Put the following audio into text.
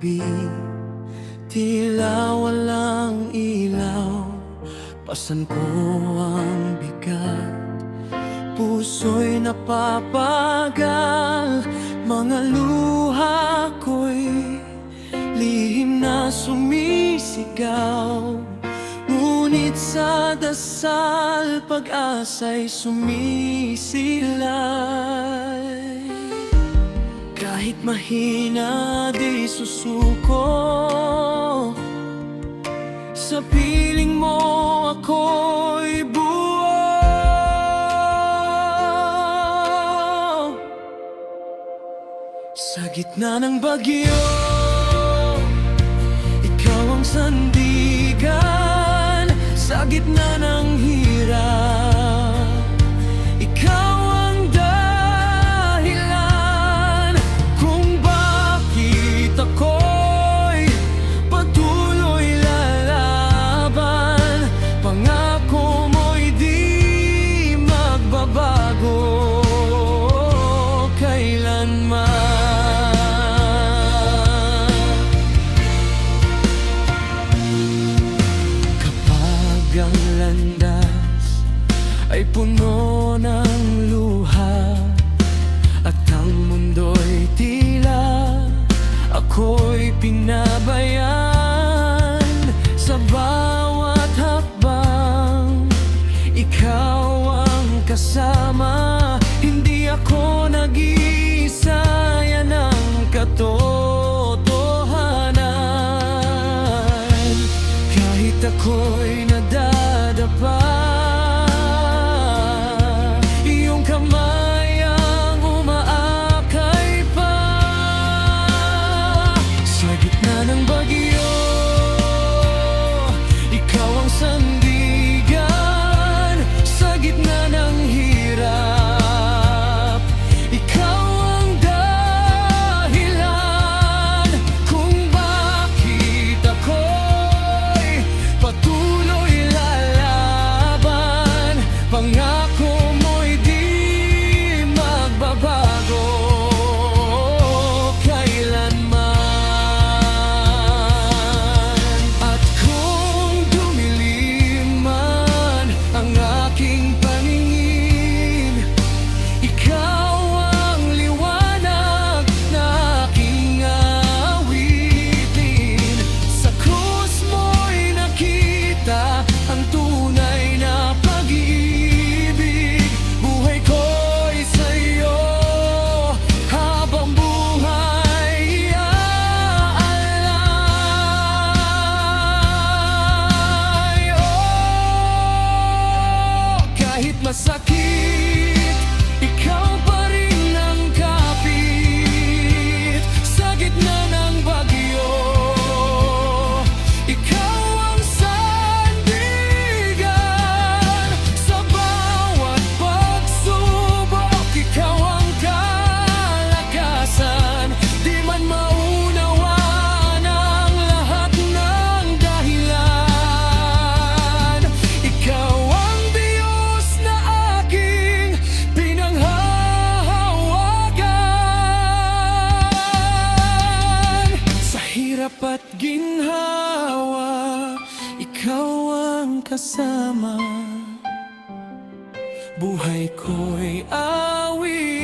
gabi, tila walang ilaw. Pasan ko ang bigat, puso'y napapagal. Mga luha ko'y lihim na sumisigaw. Ngunit sa dasal, pag-asa'y sumisilay. Kahit mahina di susuko, sa piling mo ako'y buo. Sa gitna ng bagyo, ikaw ang sandigan. Sa gitna ng hirap, ikaw ang dahilan kung bakit ako'y patuloy lalaban. Pangako mo'y di magbabago kailanman. Ang landas ay puno ng luha, at ang mundo'y tila ako'y pinabayaan. Sa bawat hakbang, ikaw ang kasama. Hindi ako nag-iisa, yan ang katotohanan. Kahit ako'y nadadapa, iyong kamay ang umaakay pa. Sa gitna ng bagyo, ikaw ang sandigan. Sa gitna ng hirap, ikaw ang dahilan kung bakit ako'y patuloy lalaban. Pangako mo'y di magbabago kailanman. At kung dumilim man ang aking paningin, ikaw ang liwanag na aking awitin. Sa krus mo'y nakita ang tunay na pag-ibig. Buhay ko'y sa'yo, habang buhay iaalay. Oh, kahit masakit, ikaw pa rin ang kapit. Sa gitna ng bagyo, ikaw ang sandigan. Sa bawat pagsubok, ikaw ang kalakasan. Di man maunawaan ang lahat ng dahilan, ikaw ang Diyos na aking pinanghahawakan. Sa hirap at ginhawa, ikaw ang kasama. Buhay ko'y awit.